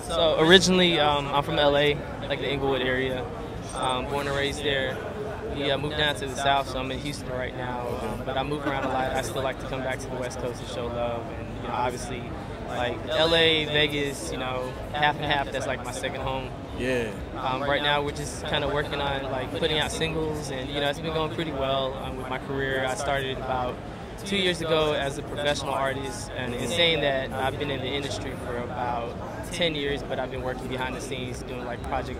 So originally, I'm from LA, like the Inglewood area. Born and raised there. We moved down to the South, so I'm in Houston right now. But I move around a lot. I still like to come back to the West Coast and show love. And obviously, like LA, Vegas, half and half. That's like my second home. Yeah. Right now, we're just kind of working on like putting out singles, and it's been going pretty well with my career. I started about 2 years ago as a professional artist, and in saying that, I've been in the industry for about 10 years, but I've been working behind the scenes doing like product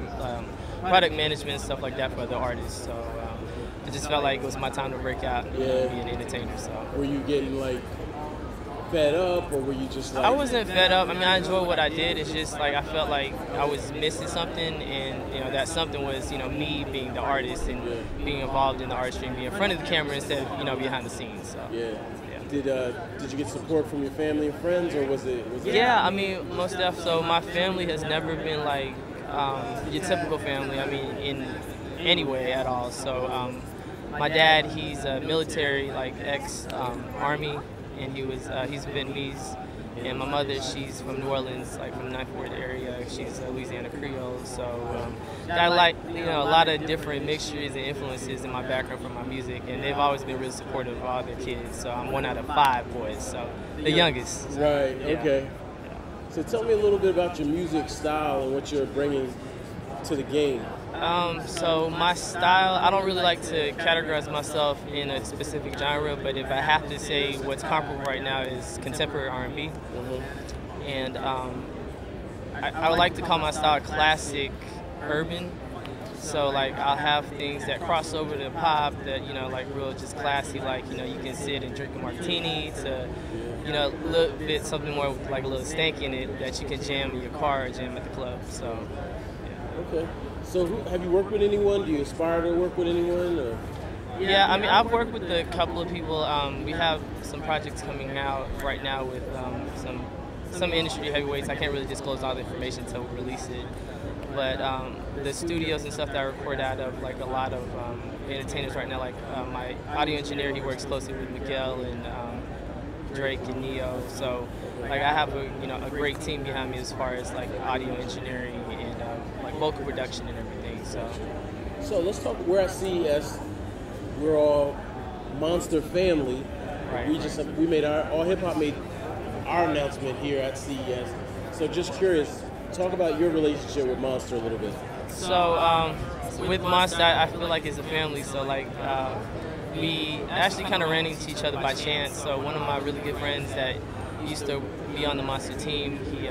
management and stuff like that for other artists. So it just felt like it was my time to break out and be an entertainer. So were you getting like fed up, or were you just like... I wasn't fed up. I mean, I enjoyed what I did. It's just like I felt like I was missing something, and that something was me being the artist and being involved in the artistry and being in front of the camera instead of behind the scenes. So yeah. Did you get support from your family and friends, or was it? Yeah, I mean, most definitely. So my family has never been like your typical family. I mean, in any way at all. So my dad, he's a military, like ex-army. And he's Vietnamese, and my mother, she's from New Orleans, like from the Ninth Ward area. She's Louisiana Creole, so I like a lot of different mixtures and influences in my background from my music, and they've always been really supportive of all their kids. So I'm one out of 5 boys, so the youngest. Right. Okay. So tell me a little bit about your music style and what you're bringing to the game. So my style, I don't really like to categorize myself in a specific genre, but if I have to say what's comparable right now is contemporary R&B. And I would like to call my style classic urban. So like I'll have things that cross over to pop that, like real just classy, like, you can sit and drink a martini to, a little bit something more like a little stank in it that you can jam in your car or jam at the club. So, yeah. Okay. So have you worked with anyone? Do you aspire to work with anyone? Or? Yeah, I mean, I've worked with a couple of people. We have some projects coming out right now with some industry heavyweights. I can't really disclose all the information until we release it. But the studios and stuff that I record out of, like a lot of entertainers right now, like my audio engineer, he works closely with Miguel and Drake and Neo. So like I have a great team behind me as far as like audio engineering and like vocal production and everything. So let's talk. We're at CES. We're all Monster family. Right. We made all hip hop made our announcement here at CES. So just curious, talk about your relationship with Monster a little bit. So with Monster, I feel like it's a family. So like we actually kind of ran into each other by chance. So one of my really good friends that used to be on the Monster team, he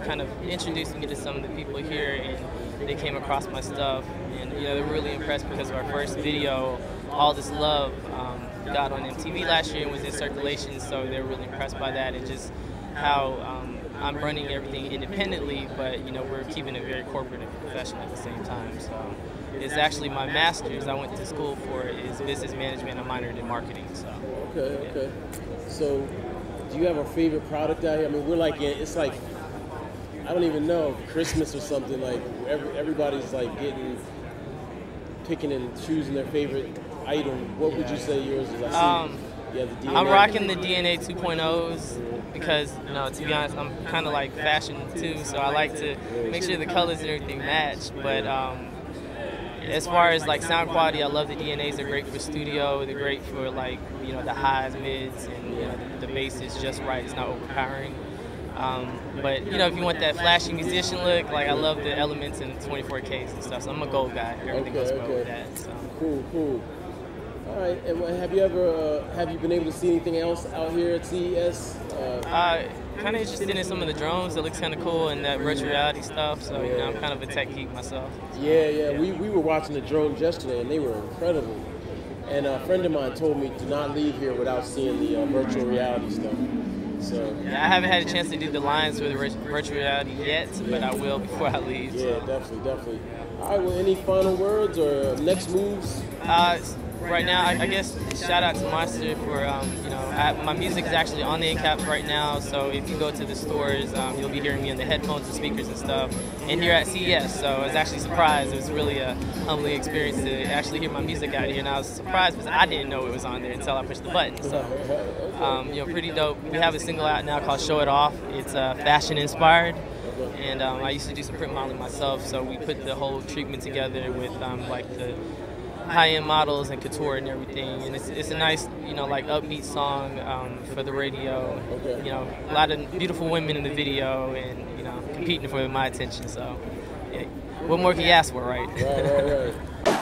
kind of introduced me to some of the people here, and they came across my stuff, and they were really impressed because of our first video, All This Love, got on MTV last year and was in circulation, so they were really impressed by that, and just how I'm running everything independently, but we're keeping it very corporate and professional at the same time. So it's actually my master's I went to school for is business management. I minored in marketing. So okay. So do you have a favorite product out here? I mean, we're like it's like, I don't even know, Christmas or something, like everybody's like picking and choosing their favorite item. What would you say yours is? I see, the DNA. I'm rocking the DNA 2.0s because, to be honest, I'm kind of like fashion too, so I like to make sure the colors and everything match. But as far as like sound quality, I love the DNAs. They're great for studio. They're great for like the highs, mids, and the bass is just right. It's not overpowering. But if you want that flashy musician look, like I love the elements and 24Ks and stuff. So I'm a gold guy. Everything goes well with that. So. Cool. All right. And have you been able to see anything else out here at CES? Kind of interested in some of the drones. That looks kind of cool, and that virtual reality stuff. So I'm kind of a tech geek myself. Yeah. We were watching the drones yesterday, and they were incredible. And a friend of mine told me to not leave here without seeing the virtual reality stuff. So yeah, I haven't had a chance to do the lines for the virtual reality yet, but I will before I leave. Yeah, so. Definitely. All right. Well, any final words or next moves? Right now, I guess shout out to Monster for my music is actually on the end caps right now. So if you go to the stores, you'll be hearing me in the headphones and speakers and stuff. And here at CES, so I was actually surprised. It was really a humbling experience to actually hear my music out here, and I was surprised because I didn't know it was on there until I pushed the button. So pretty dope. We have a single out now called "Show It Off." It's fashion inspired. and I used to do some print modeling myself. So we put the whole treatment together with like the high-end models and couture and everything, and it's a nice, you know, like upbeat song for the radio. Okay. You know, a lot of beautiful women in the video, and you know, competing for my attention. So, yeah, what more can you ask for, right? Right.